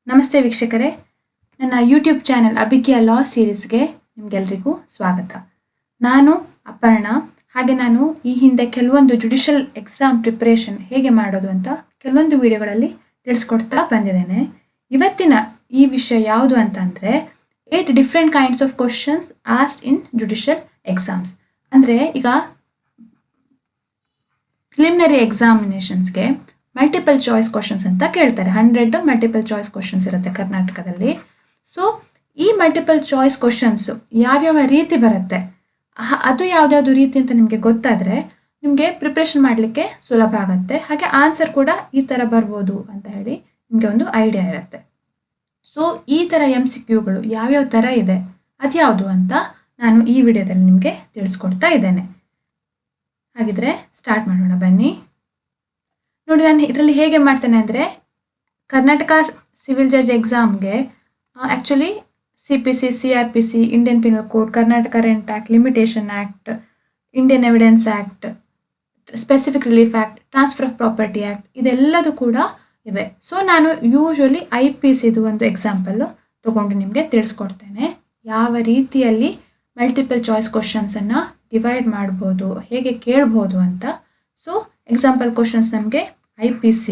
ನಮಸ್ತೆ ವೀಕ್ಷಕರೇ, ನನ್ನ ಯೂಟ್ಯೂಬ್ ಚಾನೆಲ್ ಅಭಿಕಿಯ ಲಾ ಸೀರೀಸ್ಗೆ ನಿಮಗೆಲ್ಲರಿಗೂ ಸ್ವಾಗತ. ನಾನು ಅಪರ್ಣ. ಹಾಗೆ ನಾನು ಈ ಹಿಂದೆ ಕೆಲವೊಂದು ಜುಡಿಷಿಯಲ್ ಎಕ್ಸಾಮ್ ಪ್ರಿಪರೇಷನ್ ಹೇಗೆ ಮಾಡೋದು ಅಂತ ಕೆಲವೊಂದು ವಿಡಿಯೋಗಳಲ್ಲಿ ತಿಳಿಸ್ಕೊಡ್ತಾ ಬಂದಿದ್ದೇನೆ. ಇವತ್ತಿನ ಈ ವಿಷಯ ಯಾವುದು ಅಂತಂದರೆ 8 different kinds of questions asked in judicial exams. ಅಂದರೆ ಈಗ ಪ್ರಿಲಿಮಿನರಿ ಎಕ್ಸಾಮಿನೇಷನ್ಸ್ಗೆ ಮಲ್ಟಿಪಲ್ ಚಾಯ್ಸ್ ಕ್ವಶನ್ಸ್ ಅಂತ ಕೇಳ್ತಾರೆ. 100 ಮಲ್ಟಿಪಲ್ ಚಾಯ್ಸ್ ಕ್ವಶನ್ಸ್ ಇರುತ್ತೆ ಕರ್ನಾಟಕದಲ್ಲಿ. ಸೊ ಈ ಮಲ್ಟಿಪಲ್ ಚಾಯ್ಸ್ ಕ್ವಶನ್ಸ್ ಯಾವ್ಯಾವ ರೀತಿ ಬರುತ್ತೆ, ಅದು ಯಾವುದ್ಯಾವುದು ರೀತಿ ಅಂತ ನಿಮಗೆ ಗೊತ್ತಾದರೆ ನಿಮಗೆ ಪ್ರಿಪ್ರೇಷನ್ ಮಾಡಲಿಕ್ಕೆ ಸುಲಭ ಆಗುತ್ತೆ. ಹಾಗೆ ಆನ್ಸರ್ ಕೂಡ ಈ ಥರ ಬರ್ಬೋದು ಅಂತ ಹೇಳಿ ನಿಮಗೆ ಒಂದು ಐಡಿಯಾ ಇರುತ್ತೆ. ಸೊ ಈ ಥರ MCQಗಳು ಯಾವ್ಯಾವ ಥರ ಇದೆ, ಅದು ಯಾವುದು ಅಂತ ನಾನು ಈ ವಿಡಿಯೋದಲ್ಲಿ ನಿಮಗೆ ತಿಳಿಸ್ಕೊಡ್ತಾ ಇದ್ದೇನೆ. ಹಾಗಿದ್ರೆ ಸ್ಟಾರ್ಟ್ ಮಾಡೋಣ ಬನ್ನಿ. ನೋಡಿ, ನಾನು ಇದರಲ್ಲಿ ಹೇಗೆ ಮಾಡ್ತೇನೆ ಅಂದರೆ, ಕರ್ನಾಟಕ ಸಿವಿಲ್ ಜಡ್ಜ್ ಎಕ್ಸಾಮ್ಗೆ actually CPC, CRPC, Indian penal code, Karnataka rent act, limitation act, Indian evidence act, specific relief act, transfer of property act, ಇದೆಲ್ಲದೂ ಕೂಡ ಇವೆ. ಸೊ ನಾನು ಯೂಶ್ವಲಿ IPCದು ಒಂದು ಎಕ್ಸಾಂಪಲ್ಲು ತೊಗೊಂಡು ನಿಮಗೆ ತಿಳಿಸ್ಕೊಡ್ತೇನೆ, ಯಾವ ರೀತಿಯಲ್ಲಿ ಮಲ್ಟಿಪಲ್ ಚಾಯ್ಸ್ ಕ್ವಶನ್ಸನ್ನು ಡಿವೈಡ್ ಮಾಡ್ಬೋದು, ಹೇಗೆ ಕೇಳ್ಬೋದು ಅಂತ. ಸೊ ಎಕ್ಸಾಂಪಲ್ ಕ್ವಶನ್ಸ್ ನಮಗೆ IPC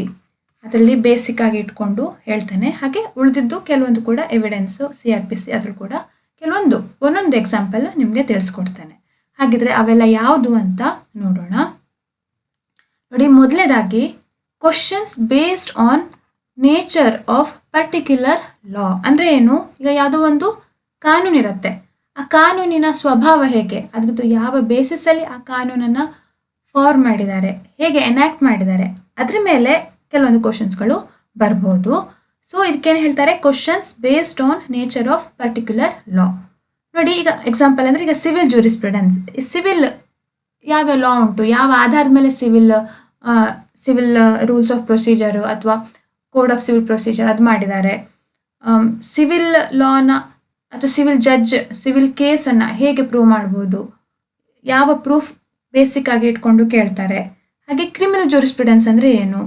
ಅದರಲ್ಲಿ ಬೇಸಿಕ್ ಆಗಿ ಇಟ್ಕೊಂಡು ಹೇಳ್ತೇನೆ. ಹಾಗೆ ಉಳಿದಿದ್ದು ಕೆಲವೊಂದು ಕೂಡ ಎವಿಡೆನ್ಸು CRPC ಅದ್ರಲ್ಲಿ ಕೂಡ ಒಂದೊಂದು ಎಕ್ಸಾಂಪಲ್ ನಿಮಗೆ ತಿಳಿಸ್ಕೊಡ್ತೇನೆ. ಹಾಗಿದ್ರೆ ಅವೆಲ್ಲ ಯಾವುದು ಅಂತ ನೋಡೋಣ. ನೋಡಿ, ಮೊದಲನೇದಾಗಿ questions based on nature of particular law. ಅಂದರೆ ಏನು, ಈಗ ಯಾವುದೋ ಒಂದು ಕಾನೂನು ಇರುತ್ತೆ, ಆ ಕಾನೂನಿನ ಸ್ವಭಾವ ಹೇಗೆ, ಅದ್ರದ್ದು ಯಾವ ಬೇಸಿಸಲ್ಲಿ ಆ ಕಾನೂನನ್ನು ಫಾರ್ಮ್ ಮಾಡಿದ್ದಾರೆ, ಹೇಗೆ ಎನಾಕ್ಟ್ ಮಾಡಿದ್ದಾರೆ, ಅದ್ರ ಮೇಲೆ ಕೆಲವೊಂದು ಕ್ವಶನ್ಸ್ಗಳು ಬರ್ಬೋದು. ಸೊ ಇದಕ್ಕೇನು ಹೇಳ್ತಾರೆ, questions based on nature of particular law. ನೋಡಿ, ಈಗ ಎಕ್ಸಾಂಪಲ್ ಅಂದರೆ ಈಗ ಸಿವಿಲ್ ಜೂರಿಸ್ಪ್ರುಡೆನ್ಸ್, ಸಿವಿಲ್ ಯಾವ ಲಾ ಉಂಟು, ಯಾವ ಆಧಾರದ ಮೇಲೆ ಸಿವಿಲ್ ರೂಲ್ಸ್ ಆಫ್ ಪ್ರೊಸೀಜರು ಅಥವಾ ಕೋಡ್ ಆಫ್ ಸಿವಿಲ್ ಪ್ರೊಸೀಜರ್ ಅದು ಮಾಡಿದ್ದಾರೆ, ಸಿವಿಲ್ ಲಾನ ಅಥವಾ ಸಿವಿಲ್ ಜಡ್ಜ್ ಸಿವಿಲ್ ಕೇಸನ್ನು ಹೇಗೆ ಪ್ರೂವ್ ಮಾಡ್ಬೋದು, ಯಾವ ಪ್ರೂಫ್ ಬೇಸಿಕ್ ಆಗಿ ಇಟ್ಕೊಂಡು ಕೇಳ್ತಾರೆ. ಹಾಗೆ ಕ್ರಿಮಿನಲ್ ಜೂರಿಸ್ಪ್ರುಡೆನ್ಸ್ ಅಂದರೆ ಏನು,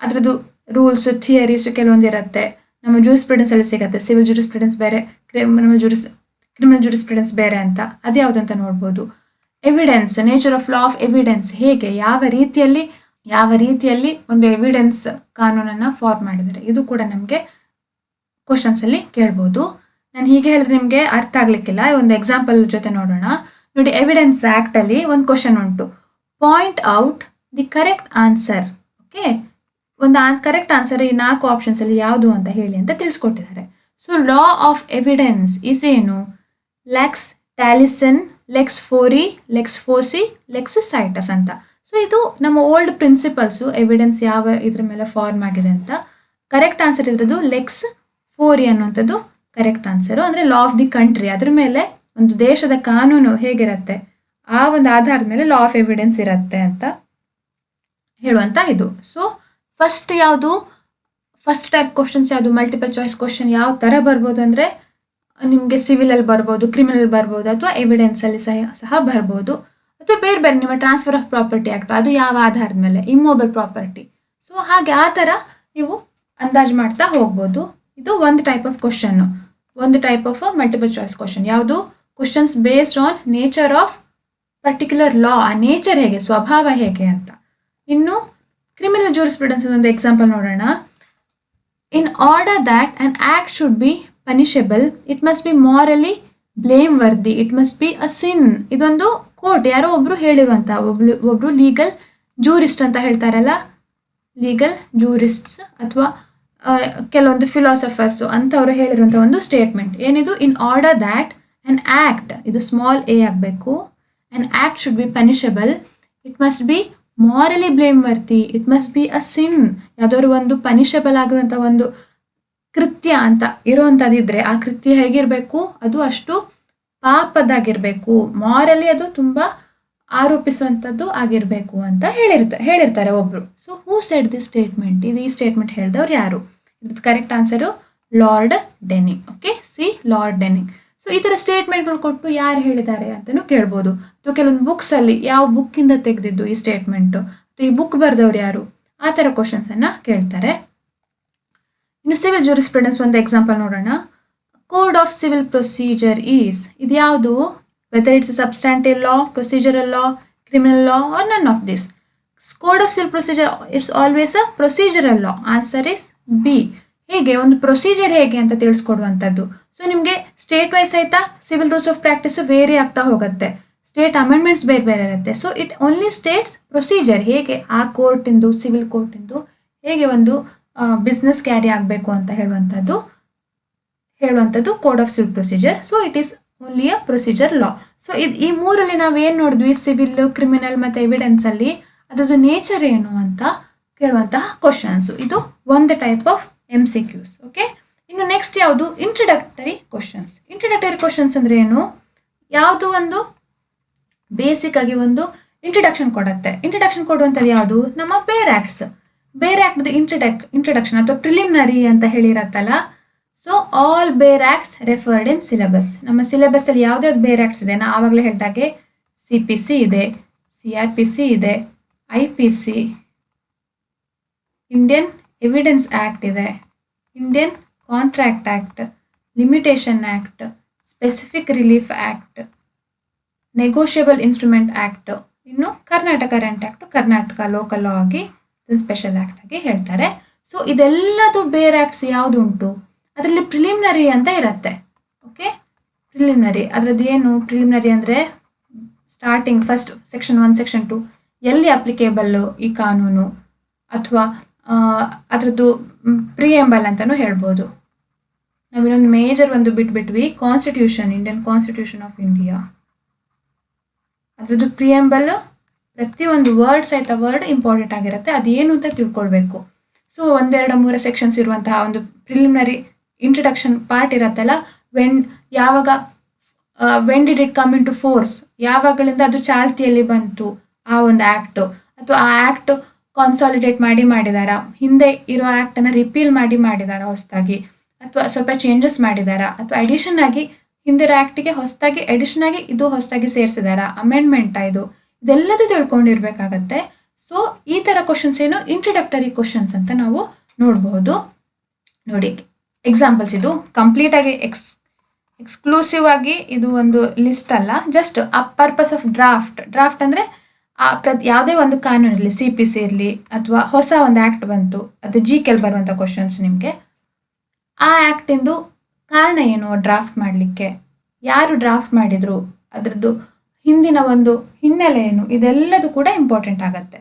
ಅದರದ್ದು ರೂಲ್ಸು ಥಿಯರೀಸು ಕೆಲವೊಂದು ಇರುತ್ತೆ, ನಮ್ಮ ಜೂರಿಸ್ಪ್ರುಡೆನ್ಸಲ್ಲಿ ಸಿಗುತ್ತೆ. ಸಿವಿಲ್ ಜೂರಿಸ್ಪ್ರುಡೆನ್ಸ್ ಬೇರೆ, ಕ್ರಿಮಿನಲ್ ಜೂರಿಸ್ಪ್ರುಡೆನ್ಸ್ ಬೇರೆ ಅಂತ, ಅದು ಯಾವುದು ಅಂತ ನೋಡ್ಬೋದು. Evidence, nature of law of evidence, ಹೇಗೆ ಯಾವ ರೀತಿಯಲ್ಲಿ ಒಂದು ಎವಿಡೆನ್ಸ್ ಕಾನೂನನ್ನು ಫಾರ್ಮ್ ಮಾಡಿದ್ದಾರೆ, ಇದು ಕೂಡ ನಮಗೆ ಕ್ವಶನ್ಸಲ್ಲಿ ಕೇಳ್ಬೋದು. ನಾನು ಹೀಗೆ ಹೇಳಿದ್ರೆ ನಿಮಗೆ ಅರ್ಥ ಆಗಲಿಕ್ಕಿಲ್ಲ, ಒಂದು ಎಕ್ಸಾಂಪಲ್ ಜೊತೆ ನೋಡೋಣ. ನೋಡಿ, ಎವಿಡೆನ್ಸ್ ಆ್ಯಕ್ಟಲ್ಲಿ ಒಂದು ಕ್ವಶನ್ ಉಂಟು, point out the correct answer. Okay, ಒಂದು ಕರೆಕ್ಟ್ ಆನ್ಸರ್ ಈ 4 ಆಪ್ಷನ್ಸಲ್ಲಿ ಯಾವುದು ಅಂತ ಹೇಳಿ ಅಂತ ತಿಳಿಸ್ಕೊಟ್ಟಿದ್ದಾರೆ. So law of evidence is ಏನು, ಲೆಕ್ಸ್ ಟ್ಯಾಲಿಸನ್, ಲೆಕ್ಸ್ ಫೋರಿ, ಲೆಕ್ಸ್ ಫೋಸಿ, ಲೆಕ್ಸ್ ಸೈಟಸ್ ಅಂತ. ಸೊ ಇದು ನಮ್ಮ ಓಲ್ಡ್ ಪ್ರಿನ್ಸಿಪಲ್ಸು, ಎವಿಡೆನ್ಸ್ ಯಾವ ಇದ್ರ ಮೇಲೆ ಫಾರ್ಮ್ ಆಗಿದೆ ಅಂತ. ಕರೆಕ್ಟ್ ಆನ್ಸರ್ ಇದ್ರದ್ದು ಲೆಕ್ಸ್ ಫೋರಿ ಅನ್ನುವಂಥದ್ದು ಕರೆಕ್ಟ್ ಆನ್ಸರು. ಅಂದರೆ ಲಾ ಆಫ್ ದಿ ಕಂಟ್ರಿ, ಅದ್ರ ಮೇಲೆ ಒಂದು ದೇಶದ ಕಾನೂನು ಹೇಗಿರುತ್ತೆ ಆ ಒಂದು ಆಧಾರದ ಮೇಲೆ ಲಾ ಆಫ್ ಎವಿಡೆನ್ಸ್ ಇರುತ್ತೆ ಅಂತ ಹೇಳುವಂಥ ಇದು. ಸೊ ಫಸ್ಟ್ ಟೈಪ್ ಕ್ವಶನ್ಸ್ ಯಾವುದು, ಮಲ್ಟಿಪಲ್ ಚಾಯ್ಸ್ ಕ್ವಶನ್ ಯಾವ ಥರ ಬರ್ಬೋದು ಅಂದರೆ, ನಿಮಗೆ ಸಿವಿಲಲ್ಲಿ ಬರ್ಬೋದು, ಕ್ರಿಮಿನಲ್ ಬರ್ಬೋದು, ಅಥವಾ ಎವಿಡೆನ್ಸಲ್ಲಿ ಸಹ ಬರ್ಬೋದು, ಅಥವಾ ಬೇರೆ ನಿಮ್ಮ ಟ್ರಾನ್ಸ್ಫರ್ ಆಫ್ ಪ್ರಾಪರ್ಟಿ ಆ್ಯಕ್ಟ್, ಅದು ಯಾವ ಆಧಾರದ ಮೇಲೆ, ಇಮ್ಮೊಬೈಲ್ ಪ್ರಾಪರ್ಟಿ. ಸೊ ಹಾಗೆ ಆ ಥರ ನೀವು ಅಂದಾಜು ಮಾಡ್ತಾ ಹೋಗ್ಬೋದು. ಇದು ಒಂದು ಟೈಪ್ ಆಫ್ ಕ್ವಶನ್ನು, ಒಂದು type of multiple choice question. ಯಾವುದು, questions based on nature of particular law, ಆ ನೇಚರ್ ಹೇಗೆ, ಸ್ವಭಾವ ಹೇಗೆ ಅಂತ. ಇನ್ನು ಕ್ರಿಮಿನಲ್ ಜೂರಿಸ್ಪ್ರುಡೆನ್ಸ್ ಒಂದು ಎಕ್ಸಾಂಪಲ್ ನೋಡೋಣ. In order that an act should be punishable, it must be morally blameworthy, it must be a sin. ಇದೊಂದು ಕೋರ್ಟ್ ಯಾರೋ ಒಬ್ರು ಹೇಳಿರುವಂಥ, ಒಬ್ರು ಲೀಗಲ್ ಜೂರಿಸ್ಟ್ ಅಂತ ಹೇಳ್ತಾರಲ್ಲ, ಲೀಗಲ್ ಜೂರಿಸ್ಟ್ಸ್ ಅಥವಾ ಕೆಲವೊಂದು ಫಿಲಾಸಫರ್ಸು ಅಂಥವ್ರು ಹೇಳಿರುವಂಥ ಒಂದು ಸ್ಟೇಟ್ಮೆಂಟ್. ಏನಿದು, in order that an act, ಇದು ಸ್ಮಾಲ್ ಎ ಆಗಬೇಕು, an act should be punishable, it must be morally blameworthy, it must be a sin. ಯಾವುದಾದ್ರು ಒಂದು ಪನಿಷಬಲ್ ಆಗಿರುವಂಥ ಒಂದು ಕೃತ್ಯ ಅಂತ ಇರುವಂಥದ್ದಿದ್ರೆ ಆ ಕೃತ್ಯ ಹೇಗಿರಬೇಕು, ಅದು ಅಷ್ಟು ಪಾಪದಾಗಿರಬೇಕು, ಮಾರಲಿ ಅದು ತುಂಬ ಆರೋಪಿಸುವಂಥದ್ದು ಆಗಿರಬೇಕು ಅಂತ ಹೇಳಿರ್ತಾರೆ ಒಬ್ಬರು. So who said the statement, ಈ ಸ್ಟೇಟ್ಮೆಂಟ್ ಹೇಳಿದವ್ರು ಯಾರು? ಇದ್ರ correct answer Lord Denning. Okay, C Lord Denning. So ಈ ಥರ ಸ್ಟೇಟ್ಮೆಂಟ್ಗಳು ಕೊಟ್ಟು ಯಾರು ಹೇಳಿದ್ದಾರೆ ಅಂತಲೂ ಕೇಳ್ಬೋದು. ಅಥವಾ ಕೆಲವೊಂದು ಬುಕ್ಸಲ್ಲಿ ಯಾವ ಬುಕ್ಕಿಂದ ತೆಗೆದಿದ್ದು ಈ ಸ್ಟೇಟ್ಮೆಂಟು, ಅಥವಾ ಈ ಬುಕ್ ಬರೆದವ್ರು ಯಾರು, ಆ ಥರ ಕ್ವಶನ್ಸನ್ನು ಕೇಳ್ತಾರೆ. ಇನ್ನು ಸಿವಿಲ್ ಜೂರಿಸ್ಪ್ರುಡೆನ್ಸ್ ಒಂದು ಎಕ್ಸಾಂಪಲ್ ನೋಡೋಣ. Code of civil procedure is, ಇದು ಯಾವುದು? Whether it's substantive law, procedural law, criminal law or none of this. Code of civil procedure it's always a procedural law. Answer is B. ಹೇಗೆ ಒಂದು procedure ಹೇಗೆ ಅಂತ ತಿಳಿಸ್ಕೊಡುವಂಥದ್ದು. So ನಿಮಗೆ state wise ಆಯ್ತಾ civil rules of practice vary ಆಗ್ತಾ ಹೋಗುತ್ತೆ, state amendments ಬೇರೆ ಬೇರೆ ಇರುತ್ತೆ. So it only states procedure, ಹೇಗೆ ಆ ಕೋರ್ಟಿಂದು ಸಿವಿಲ್ ಕೋರ್ಟಿಂದು ಹೇಗೆ ಒಂದು ಬಿಸ್ನೆಸ್ ಕ್ಯಾರಿ ಆಗಬೇಕು ಅಂತ ಹೇಳುವಂಥದ್ದು code of civil procedure. So it is only a procedure law. So ಈ ಮೂರಲ್ಲಿ ನಾವೇನು ನೋಡಿದ್ವಿ, ಸಿವಿಲ್, ಕ್ರಿಮಿನಲ್ ಮತ್ತು ಎವಿಡೆನ್ಸಲ್ಲಿ ಅದರದ್ದು ನೇಚರ್ ಏನು ಅಂತ ಕೇಳುವಂತಹ ಕ್ವಶನ್ಸು. ಇದು ಒಂದು ಟೈಪ್ ಆಫ್ MCQs. ಓಕೆ, ಇನ್ನು ನೆಕ್ಸ್ಟ್ ಯಾವುದು? Introductory questions. ಇಂಟ್ರಡಕ್ಟರಿ ಕ್ವಶನ್ಸ್ ಅಂದರೆ ಏನು? ಯಾವುದು ಒಂದು ಬೇಸಿಕ್ ಆಗಿ ಒಂದು ಇಂಟ್ರಡಕ್ಷನ್ ಕೊಡುತ್ತೆ. ಇಂಟ್ರಡಕ್ಷನ್ ಕೊಡುವಂಥದ್ದು ಯಾವುದು? ನಮ್ಮ ಬೇರ್ ಆ್ಯಕ್ಟ್ಸ್. ಬೇರ್ ಆ್ಯಕ್ಟ್ದು ಇಂಟ್ರಡಕ್ಷನ್ ಅಥವಾ ಪ್ರಿಲಿಮಿನರಿ ಅಂತ ಹೇಳಿರತ್ತಲ್ಲ. ಸೊ ಆಲ್ ಬೇರ್ ಆ್ಯಕ್ಟ್ಸ್ ರೆಫರ್ಡ್ ಇನ್ ಸಿಲೆಬಸ್. ನಮ್ಮ ಸಿಲೆಬಸ್ಸಲ್ಲಿ ಯಾವುದ್ಯಾವ್ದು ಬೇರ್ ಆ್ಯಕ್ಟ್ಸ್ ಇದೆ, ನಾ ಆವಾಗಲೇ ಹೇಳಿದಾಗೆ CPC ಇದೆ, CRPC ಇದೆ, IPC, ಇಂಡಿಯನ್ ಎವಿಡೆನ್ಸ್ ಆ್ಯಕ್ಟ್ ಇದೆ, Indian contract act, limitation act, specific relief act, negotiable instrument act, ಇನ್ನು Karnataka rent act, Karnataka local law ಆಗಿ ಸ್ಪೆಷಲ್ ಆ್ಯಕ್ಟ್ ಆಗಿ ಹೇಳ್ತಾರೆ. ಸೊ ಇದೆಲ್ಲದು ಬೇರೆ ಆ್ಯಕ್ಟ್ಸ್ ಯಾವುದು ಉಂಟು, ಅದರಲ್ಲಿ ಪ್ರಿಲಿಮಿನರಿ ಅಂತ ಇರುತ್ತೆ. ಓಕೆ, ಪ್ರಿಲಿಮಿನರಿ ಅದರದ್ದು ಏನು? ಪ್ರಿಲಿಮಿನರಿ ಅಂದರೆ ಸ್ಟಾರ್ಟಿಂಗ್ ಫಸ್ಟ್ ಸೆಕ್ಷನ್ 1, ಸೆಕ್ಷನ್ 2 ಎಲ್ಲಿ ಅಪ್ಲಿಕೇಬಲ್ಲು ಈ ಕಾನೂನು, ಅಥವಾ ಅದರದ್ದು ಪ್ರಿಯಂಬಲ್ ಅಂತಲೂ ಹೇಳ್ಬೋದು. ನಾವಿನ್ನೊಂದು ಮೇಜರ್ ಒಂದು ಬಿಟ್ಬಿಟ್ವಿ, constitution, Indian constitution of India. ಅದರದ್ದು ಪ್ರಿಯಂಬಲ್ ಪ್ರತಿಯೊಂದು ವರ್ಡ್ ಸಹಿತ ವರ್ಡ್ ಇಂಪಾರ್ಟೆಂಟ್ ಆಗಿರುತ್ತೆ, ಅದೇನು ಅಂತ ತಿಳ್ಕೊಳ್ಬೇಕು. ಸೊ 1, 2, 3 ಸೆಕ್ಷನ್ಸ್ ಇರುವಂತಹ ಒಂದು ಪ್ರಿಲಿಮಿನರಿ ಇಂಟ್ರಡಕ್ಷನ್ ಪಾರ್ಟ್ ಇರುತ್ತಲ್ಲ, ಯಾವಾಗ when did it come in to force, ಯಾವಾಗಲಿಂದ ಅದು ಚಾಲ್ತಿಯಲ್ಲಿ ಬಂತು ಆ ಒಂದು ಆ್ಯಕ್ಟು, ಅಥವಾ ಆ ಆ್ಯಕ್ಟ್ ಕಾನ್ಸಾಲಿಡೇಟ್ ಮಾಡಿದಾರಾ, ಹಿಂದೆ ಇರೋ ಆ್ಯಕ್ಟನ್ನು ರಿಪೀಲ್ ಮಾಡಿದಾರಾ ಹೊಸದಾಗಿ, ಅಥವಾ ಸ್ವಲ್ಪ ಚೇಂಜಸ್ ಮಾಡಿದಾರಾ, ಅಥವಾ ಅಡಿಷನ್ ಆಗಿ ಹಿಂದಿರೋ ಆ್ಯಕ್ಟಿಗೆ ಹೊಸದಾಗಿ ಅಡಿಷನ್ ಆಗಿ ಇದು ಹೊಸದಾಗಿ ಸೇರಿಸಿದಾರಾ, ಅಮೆಂಡ್ಮೆಂಟಾ ಇದೆಲ್ಲದೂ ತಿಳ್ಕೊಂಡಿರ್ಬೇಕಾಗತ್ತೆ. ಸೊ ಈ ಥರ ಕ್ವಶನ್ಸ್ ಏನು ಇಂಟ್ರಡಕ್ಟರಿ ಕ್ವಶನ್ಸ್ ಅಂತ ನಾವು ನೋಡಬಹುದು. ನೋಡಿ ಎಕ್ಸಾಂಪಲ್ಸ್, ಇದು ಕಂಪ್ಲೀಟಾಗಿ ಎಕ್ಸ್ಕ್ಲೂಸಿವ್ ಆಗಿ ಇದು ಒಂದು ಲಿಸ್ಟ್ ಅಲ್ಲ, ಜಸ್ಟ್ ಆ ಪರ್ಪಸ್ ಆಫ್ ಡ್ರಾಫ್ಟ್ ಅಂದರೆ ಯಾವುದೇ ಒಂದು ಕಾನೂನು ಇರಲಿ, CPC ಇರಲಿ, ಅಥವಾ ಹೊಸ ಒಂದು ಆ್ಯಕ್ಟ್ ಬಂತು, ಅದು GKL ಬರುವಂಥ ಕ್ವಶನ್ಸ್ ನಿಮಗೆ. ಆ ಆ್ಯಕ್ಟಿಂದು ಕಾರಣ ಏನು ಡ್ರಾಫ್ಟ್ ಮಾಡಲಿಕ್ಕೆ, ಯಾರು ಡ್ರಾಫ್ಟ್ ಮಾಡಿದರು, ಅದರದ್ದು ಹಿಂದಿನ ಒಂದು ಹಿನ್ನೆಲೆ ಏನು, ಇದೆಲ್ಲದೂ ಕೂಡ ಇಂಪಾರ್ಟೆಂಟ್ ಆಗುತ್ತೆ.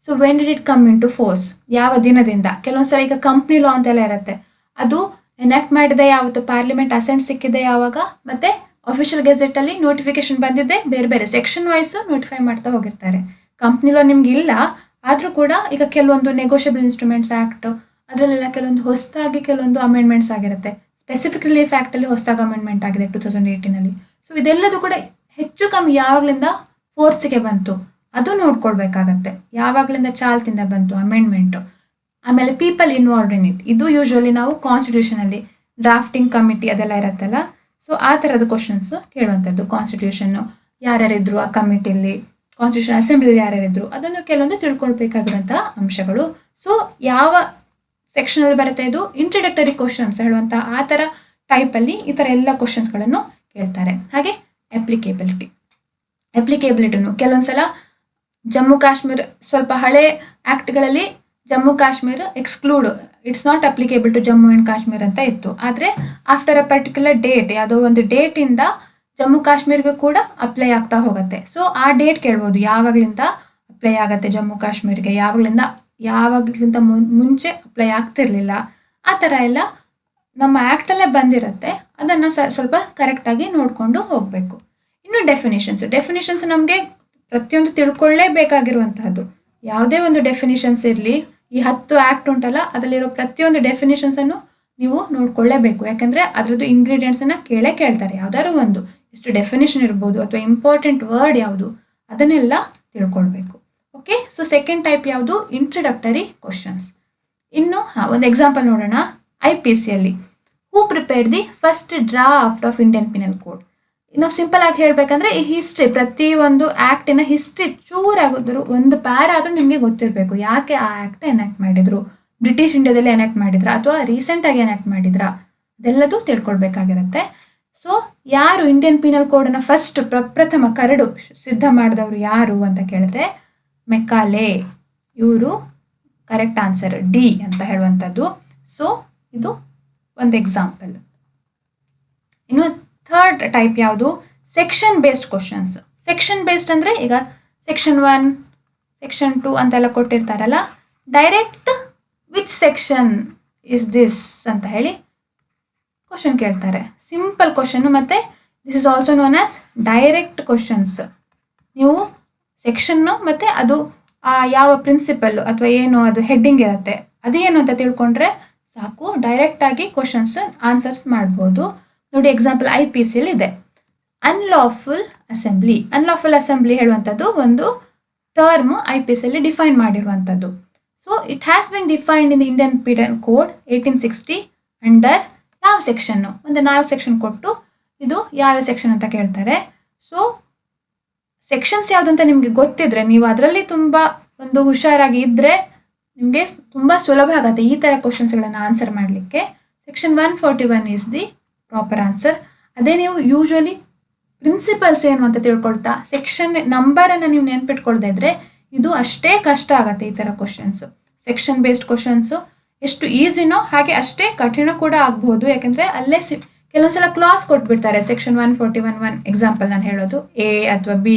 So when did it come in to ಫೋರ್ಸ್, ಯಾವ ದಿನದಿಂದ. ಕೆಲವೊಂದು ಸಲ ಈಗ ಕಂಪ್ನಿ ಲಾ ಅಂತೆಲ್ಲ ಇರುತ್ತೆ, ಅದು ಎನಾಕ್ಟ್ ಮಾಡಿದೆ ಯಾವತ್ತು, ಪಾರ್ಲಿಮೆಂಟ್ ಅಸೆಂಟ್ ಸಿಕ್ಕಿದೆ ಯಾವಾಗ, ಮತ್ತು ಅಫಿಷಿಯಲ್ ಗೆಜೆಟಲ್ಲಿ ನೋಟಿಫಿಕೇಶನ್ ಬಂದಿದ್ದೆ, ಬೇರೆ ಬೇರೆ ಸೆಕ್ಷನ್ ವೈಸು ನೋಟಿಫೈ ಮಾಡ್ತಾ ಹೋಗಿರ್ತಾರೆ. ಕಂಪ್ನಿ ಲಾ ನಿಮ್ಗೆ ಇಲ್ಲ, ಆದರೂ ಕೂಡ ಈಗ ಕೆಲವೊಂದು ನೆಗೋಷಿಯಬಲ್ ಇನ್ಸ್ಟ್ರೂಮೆಂಟ್ಸ್ ಆ್ಯಕ್ಟ್ ಅದರಲ್ಲೆಲ್ಲ ಕೆಲವೊಂದು ಹೊಸದಾಗಿ ಕೆಲವೊಂದು ಅಮೆಂಡ್ಮೆಂಟ್ಸ್ ಆಗಿರುತ್ತೆ. ಸ್ಪೆಸಿಫಿಕ್ ರಿಲೀಫ್ ಆ್ಯಕ್ಟಲ್ಲಿ ಹೊಸದಾಗಿ ಅಮೆಂಡ್ಮೆಂಟ್ ಆಗಿದೆ 2018ನಲ್ಲಿ. ಸೊ ಇದೆಲ್ಲದೂ ಕೂಡ ಹೆಚ್ಚು ಕಮ್ಮಿ ಯಾವಾಗಲಿಂದ ಫೋರ್ಸಿಗೆ ಬಂತು ಅದು ನೋಡ್ಕೊಳ್ಬೇಕಾಗತ್ತೆ, ಯಾವಾಗಲಿಂದ ಚಾಲ್ತಿಂದ ಬಂತು ಅಮೆಂಡ್ಮೆಂಟು. ಆಮೇಲೆ ಪೀಪಲ್ ಇನ್ವಾಲ್ವ್ಡ್ ಇನ್ ಇಟ್, ಇದು ಯೂಶ್ವಲಿ ನಾವು ಕಾನ್ಸ್ಟಿಟ್ಯೂಷನಲ್ಲಿ ಡ್ರಾಫ್ಟಿಂಗ್ ಕಮಿಟಿ ಅದೆಲ್ಲ ಇರುತ್ತಲ್ಲ, ಸೊ ಆ ಥರದ ಕ್ವಶನ್ಸು ಕೇಳುವಂಥದ್ದು. ಕಾನ್ಸ್ಟಿಟ್ಯೂಷನ್ನು ಯಾರ್ಯಾರಿದ್ರು ಆ ಕಮಿಟಿಲಿ, ಕಾನ್ಸ್ಟಿಟ್ಯೂಷನ್ ಅಸೆಂಬ್ಲಿಲಿ ಯಾರ್ಯಾರಿದ್ರು, ಅದನ್ನು ಕೆಲವೊಂದು ತಿಳ್ಕೊಳ್ಬೇಕಾಗಿರುವಂಥ ಅಂಶಗಳು. ಸೊ ಯಾವ ಸೆಕ್ಷನಲ್ಲಿ ಬರುತ್ತೆ, ಇದು ಇಂಟ್ರಡಕ್ಟರಿ ಕ್ವಶನ್ಸ್ ಹೇಳುವಂಥ ಆ ಥರ ಟೈಪಲ್ಲಿ ಈ ಥರ ಎಲ್ಲ ಕ್ವಶನ್ಸ್ಗಳನ್ನು ಕೇಳ್ತಾರೆ. ಹಾಗೆ ಅಪ್ಲಿಕೇಬಿಲಿಟಿನೂ ಕೆಲವೊಂದು ಸಲ ಜಮ್ಮು ಕಾಶ್ಮೀರ, ಸ್ವಲ್ಪ ಹಳೆ ಆ್ಯಕ್ಟ್ಗಳಲ್ಲಿ Jammu Kashmir exclude, it's not applicable to Jammu and Kashmir ಅಂತ ಇತ್ತು. ಆದರೆ ಆಫ್ಟರ್ ಅ ಪರ್ಟಿಕ್ಯುಲರ್ ಡೇಟ್, ಯಾವುದೋ ಒಂದು ಡೇಟಿಂದ ಜಮ್ಮು ಕಾಶ್ಮೀರ್ಗೂ ಕೂಡ ಅಪ್ಲೈ ಆಗ್ತಾ ಹೋಗುತ್ತೆ. ಸೊ ಆ ಡೇಟ್ ಕೇಳ್ಬೋದು, ಯಾವಾಗಲಿಂದ ಅಪ್ಲೈ ಆಗುತ್ತೆ ಜಮ್ಮು ಕಾಶ್ಮೀರ್ಗೆ, ಯಾವಾಗಲಿಂದ ಮುಂಚೆ ಅಪ್ಲೈ ಆಗ್ತಿರ್ಲಿಲ್ಲ, ಆ ಥರ ಎಲ್ಲ ನಮ್ಮ ಆ್ಯಕ್ಟಲ್ಲೇ ಬಂದಿರುತ್ತೆ. ಅದನ್ನು ಸ್ವಲ್ಪ ಕರೆಕ್ಟಾಗಿ ನೋಡಿಕೊಂಡು ಹೋಗಬೇಕು. ಇನ್ನು ಡೆಫಿನಿಷನ್ಸ್ ನಮಗೆ ಪ್ರತಿಯೊಂದು ತಿಳ್ಕೊಳ್ಳೇಬೇಕಾಗಿರುವಂತಹದ್ದು. ಯಾವುದೇ ಒಂದು ಡೆಫಿನಿಷನ್ಸ್ ಇರಲಿ, ಈ 10 ಆ್ಯಕ್ಟ್ ಉಂಟಲ್ಲ, ಅದರಲ್ಲಿರೋ ಪ್ರತಿಯೊಂದು ಡೆಫಿನಿಷನ್ಸನ್ನು ನೀವು ನೋಡ್ಕೊಳ್ಳೇಬೇಕು. ಯಾಕಂದರೆ ಅದರದ್ದು ಇಂಗ್ರೀಡಿಯೆಂಟ್ಸನ್ನು ಕೇಳ್ತಾರೆ. ಯಾವುದಾದ್ರು ಒಂದು ಎಷ್ಟು ಡೆಫಿನಿಷನ್ ಇರ್ಬೋದು, ಅಥವಾ ಇಂಪಾರ್ಟೆಂಟ್ ವರ್ಡ್ ಯಾವುದು, ಅದನ್ನೆಲ್ಲ ತಿಳ್ಕೊಳ್ಬೇಕು. ಓಕೆ, ಸೊ ಸೆಕೆಂಡ್ ಟೈಪ್ ಯಾವುದು, ಇಂಟ್ರಡಕ್ಟರಿ ಕ್ವಶನ್ಸ್. ಇನ್ನು ಒಂದು ಎಕ್ಸಾಂಪಲ್ ನೋಡೋಣ. IPCಯಲ್ಲಿ who prepared the first draft of Indian penal code. ನಾವು ಸಿಂಪಲ್ ಆಗಿ ಹೇಳಬೇಕಂದ್ರೆ ಈ ಹಿಸ್ಟ್ರಿ, ಪ್ರತಿಯೊಂದು ಆ್ಯಕ್ಟಿನ ಹಿಸ್ಟ್ರಿ ಚೂರಾಗಿದ್ರು ಒಂದು ಪ್ಯಾರ ಆದರೂ ನಿಮಗೆ ಗೊತ್ತಿರಬೇಕು. ಯಾಕೆ ಆ ಆ್ಯಕ್ಟ್ ಎನಾಕ್ಟ್ ಮಾಡಿದ್ರು, ಬ್ರಿಟಿಷ್ ಇಂಡಿಯಾದಲ್ಲಿ ಎನಾಕ್ಟ್ ಮಾಡಿದ್ರಾ ಅಥವಾ ರೀಸೆಂಟಾಗಿ ಎನಾಕ್ಟ್ ಮಾಡಿದ್ರಾ ಅದೆಲ್ಲದೂ ತಿಳ್ಕೊಳ್ಬೇಕಾಗಿರುತ್ತೆ. ಸೊ ಯಾರು ಇಂಡಿಯನ್ ಪೀನಲ್ ಕೋಡನ್ನು ಫಸ್ಟ್ ಪ್ರಪ್ರಥಮ ಕರಡು ಸಿದ್ಧ ಮಾಡಿದವರು ಯಾರು ಅಂತ ಕೇಳಿದ್ರೆ ಮೆಕಾಲೆ. ಇವರು ಕರೆಕ್ಟ್ ಆನ್ಸರ್ ಡಿ ಅಂತ ಹೇಳುವಂಥದ್ದು. ಸೊ ಇದು ಒಂದು ಎಕ್ಸಾಂಪಲ್. ಇನ್ನು ಥರ್ಡ್ ಟೈಪ್ ಯಾವುದು? Section based questions. Section based ಅಂದರೆ ಈಗ ಸೆಕ್ಷನ್ 1 ಸೆಕ್ಷನ್ 2 ಅಂತೆಲ್ಲ ಕೊಟ್ಟಿರ್ತಾರಲ್ಲ, direct which section is this ಅಂತ ಹೇಳಿ ಕ್ವಶನ್ ಕೇಳ್ತಾರೆ. Simple question. ಮತ್ತು this is also known as direct questions. ನೀವು ಸೆಕ್ಷನ್ನು ಮತ್ತು ಅದು ಯಾವ ಪ್ರಿನ್ಸಿಪಲ್ಲು ಅಥವಾ ಏನು ಅದು ಹೆಡ್ಡಿಂಗ್ ಇರುತ್ತೆ ಅದೇನು ಅಂತ ತಿಳ್ಕೊಂಡ್ರೆ ಸಾಕು, ಡೈರೆಕ್ಟಾಗಿ ಕ್ವಶನ್ಸ್ ಆನ್ಸರ್ಸ್ ಮಾಡ್ಬೋದು. ನೋಡಿ ಎಕ್ಸಾಂಪಲ್ IPCಯಲ್ಲಿ ಇದೆ. Unlawful assembly. ಅನ್ಲಾಫುಲ್ ಅಸೆಂಬ್ಲಿ ಹೇಳುವಂಥದ್ದು ಒಂದು ಟರ್ಮ್ IPCಯಲ್ಲಿ ಡಿಫೈನ್ ಮಾಡಿರುವಂಥದ್ದು. So it has been defined in the Indian penal code 1860 under ಯಾವ ಸೆಕ್ಷನ್ನು? ಒಂದು 4 ಸೆಕ್ಷನ್ ಕೊಟ್ಟು ಇದು ಯಾವ ಸೆಕ್ಷನ್ ಅಂತ ಕೇಳ್ತಾರೆ. ಸೊ ಸೆಕ್ಷನ್ಸ್ ಯಾವುದು ಅಂತ ನಿಮಗೆ ಗೊತ್ತಿದ್ರೆ, ನೀವು ಅದರಲ್ಲಿ ತುಂಬ ಒಂದು ಹುಷಾರಾಗಿ ಇದ್ದರೆ ನಿಮಗೆ ತುಂಬ ಸುಲಭ ಆಗುತ್ತೆ ಈ ಥರ ಕ್ವಶನ್ಸ್ಗಳನ್ನು ಆನ್ಸರ್ ಮಾಡಲಿಕ್ಕೆ. Section 141 is the proper answer. ಅದೇ ನೀವು ಯೂಶ್ವಲಿ ಪ್ರಿನ್ಸಿಪಲ್ಸ್ ಏನು ಅಂತ ತಿಳ್ಕೊಳ್ತಾ ಸೆಕ್ಷನ್ ನಂಬರನ್ನು ನೀವು ನೆನ್ಪಿಟ್ಕೊಳ್ತಾ ಇದ್ರೆ ಇದು ಅಷ್ಟೇ ಕಷ್ಟ ಆಗುತ್ತೆ ಈ ಥರ ಕ್ವಶನ್ಸು. ಸೆಕ್ಷನ್ ಬೇಸ್ಡ್ ಕ್ವಶನ್ಸು ಎಷ್ಟು ಈಸಿನೋ ಹಾಗೆ ಅಷ್ಟೇ ಕಠಿಣ ಕೂಡ ಆಗ್ಬೋದು. ಯಾಕೆಂದರೆ ಅಲ್ಲೇ ಕೆಲವೊಂದ್ಸಲ ಕ್ಲಾಸ್ ಕೊಟ್ಬಿಡ್ತಾರೆ. ಸೆಕ್ಷನ್ 141 ಎಕ್ಸಾಂಪಲ್ ನಾನು ಹೇಳೋದು A ಅಥವಾ B,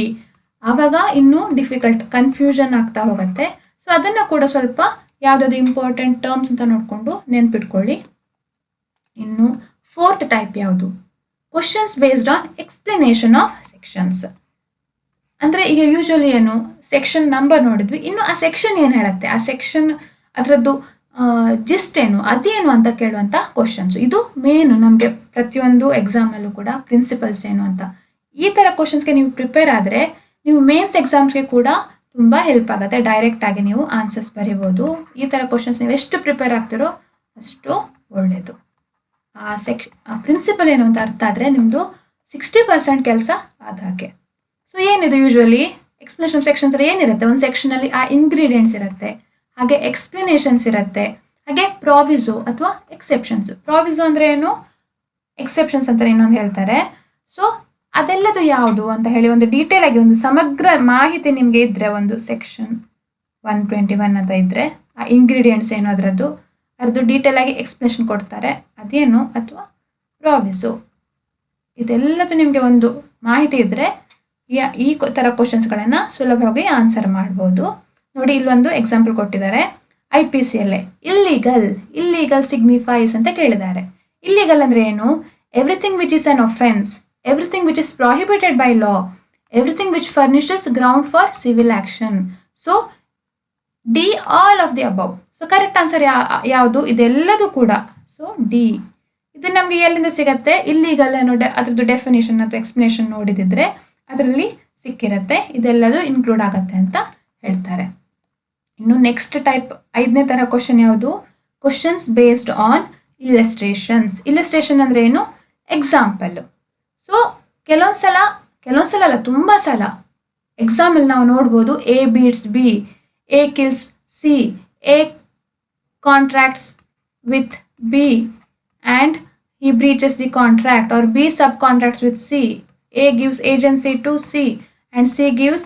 ಆವಾಗ ಇನ್ನೂ ಡಿಫಿಕಲ್ಟ್ ಕನ್ಫ್ಯೂಷನ್ ಆಗ್ತಾ ಹೋಗುತ್ತೆ. ಸೊ ಅದನ್ನು ಕೂಡ ಸ್ವಲ್ಪ ಯಾವುದಾದ್ರು ಇಂಪಾರ್ಟೆಂಟ್ ಟರ್ಮ್ಸ್ ಅಂತ ನೋಡಿಕೊಂಡು ನೆನ್ಪಿಟ್ಕೊಳ್ಳಿ. ಇನ್ನು ಫೋರ್ತ್ ಟೈಪ್ ಯಾವುದು? Questions based on explanation of sections. ಅಂದರೆ ಈಗ ಯೂಶ್ವಲಿ ಏನು ಸೆಕ್ಷನ್ ನಂಬರ್ ನೋಡಿದ್ವಿ, ಇನ್ನು ಆ ಸೆಕ್ಷನ್ ಏನು ಹೇಳುತ್ತೆ, ಆ ಸೆಕ್ಷನ್ ಅದರದ್ದು ಜಿಸ್ಟ್ ಏನು ಅದೇನು ಅಂತ ಕೇಳುವಂಥ ಕ್ವಶನ್ಸು. ಇದು ಮೇನು ನಮಗೆ ಪ್ರತಿಯೊಂದು ಎಕ್ಸಾಮಲ್ಲೂ ಕೂಡ ಪ್ರಿನ್ಸಿಪಲ್ಸ್ ಏನು ಅಂತ. ಈ ಥರ ಕ್ವಶನ್ಸ್ಗೆ ನೀವು ಪ್ರಿಪೇರ್ ಆದರೆ ನೀವು ಮೇನ್ಸ್ ಎಕ್ಸಾಮ್ಸ್ಗೆ ಕೂಡ ತುಂಬ ಹೆಲ್ಪ್ ಆಗುತ್ತೆ. ಡೈರೆಕ್ಟಾಗಿ ನೀವು ಆನ್ಸರ್ಸ್ ಬರಿಬೋದು. ಈ ಥರ ಕ್ವಶನ್ಸ್ ನೀವು ಎಷ್ಟು ಪ್ರಿಪೇರ್ ಆಗ್ತಿರೋ ಅಷ್ಟು ಒಳ್ಳೆಯದು. ಆ ಪ್ರಿನ್ಸಿಪಲ್ ಏನು ಅಂತ ಅರ್ಥ ಆದರೆ ನಿಮ್ಮದು 60% ಕೆಲಸ ಆದ ಹಾಗೆ. ಸೊ ಏನಿದು ಯೂಶ್ವಲಿ ಎಕ್ಸ್ಪ್ಲನೇಷನ್ ಸೆಕ್ಷನ್ಸ್ ಏನಿರುತ್ತೆ, ಒಂದು ಸೆಕ್ಷನಲ್ಲಿ ಆ ಇಂಗ್ರೀಡಿಯೆಂಟ್ಸ್ ಇರುತ್ತೆ, ಹಾಗೆ ಎಕ್ಸ್ಪ್ಲನೇಷನ್ಸ್ ಇರುತ್ತೆ, ಹಾಗೆ ಪ್ರಾವಿಸೋ ಅಥವಾ ಎಕ್ಸೆಪ್ಷನ್ಸ್. ಪ್ರಾವಿಸೋ ಅಂದರೆ ಏನು, ಎಕ್ಸೆಪ್ಷನ್ಸ್ ಅಂತ ಇನ್ನೊಂದು ಹೇಳ್ತಾರೆ. ಸೊ ಅದೆಲ್ಲದು ಯಾವುದು ಅಂತ ಹೇಳಿ ಒಂದು ಡೀಟೇಲ್ ಆಗಿ ಒಂದು ಸಮಗ್ರ ಮಾಹಿತಿ ನಿಮಗೆ ಇದ್ದರೆ, ಒಂದು ಸೆಕ್ಷನ್ 121 ಅಂತ ಇದ್ದರೆ ಆ ಇಂಗ್ರೀಡಿಯೆಂಟ್ಸ್ ಏನು ಅದರದ್ದು ಡೀಟೇಲ್ ಆಗಿ ಎಕ್ಸ್ಪ್ಲನೇಷನ್ ಕೊಡ್ತಾರೆ, ಅದೇನು ಅಥವಾ ಪ್ರಾವಿಸೋ. ಇದೆಲ್ಲದು ನಿಮಗೆ ಒಂದು ಮಾಹಿತಿ ಇದ್ದರೆ ಈ ಥರ ಕ್ವಶನ್ಸ್ಗಳನ್ನು ಸುಲಭವಾಗಿ ಆನ್ಸರ್ ಮಾಡ್ಬೋದು. ನೋಡಿ ಇಲ್ಲೊಂದು ಎಕ್ಸಾಂಪಲ್ ಕೊಟ್ಟಿದ್ದಾರೆ IPCಯಲ್ಲೇ. ಇಲ್ಲಿಗಲ್ ಸಿಗ್ನಿಫೈಸ್ ಅಂತ ಕೇಳಿದ್ದಾರೆ. ಇಲ್ಲಿಗಲ್ ಅಂದರೆ ಏನು? Everything which is an offence, everything which is prohibited by law, everything which furnishes ground for civil action. So D all of the above. So correct answer ಯಾವುದು? ಇದೆಲ್ಲದೂ ಕೂಡ. So D. ಇದು ನಮಗೆ ಎಲ್ಲಿಂದ ಸಿಗತ್ತೆ? ಇಲ್ಲಿಗಲ್ ಅನ್ನೋ ಅದ್ರದ್ದು ಡೆಫಿನೇಷನ್ ಅಥವಾ ಎಕ್ಸ್ಪ್ಲನೇಷನ್ ನೋಡಿದಿದ್ರೆ ಅದರಲ್ಲಿ ಸಿಕ್ಕಿರುತ್ತೆ. ಇದೆಲ್ಲದೂ ಇನ್ಕ್ಲೂಡ್ ಆಗುತ್ತೆ ಅಂತ ಹೇಳ್ತಾರೆ. ಇನ್ನು ನೆಕ್ಸ್ಟ್ ಟೈಪ್ 5ನೇ ಥರ ಕ್ವಶನ್ ಯಾವುದು? Questions based on illustrations. Illustration ಅಂದರೆ ಏನು? ಎಕ್ಸಾಂಪಲ್. ಸೊ ಕೆಲವೊಂದ್ಸಲ ಅಲ್ಲ, ತುಂಬ ಸಲ ಎಕ್ಸಾಂಪಲ್ ನಾವು ನೋಡ್ಬೋದು. A beats B, A kills C, A contracts with B and he breaches the contract, or B subcontracts with C. A gives agency to C and C gives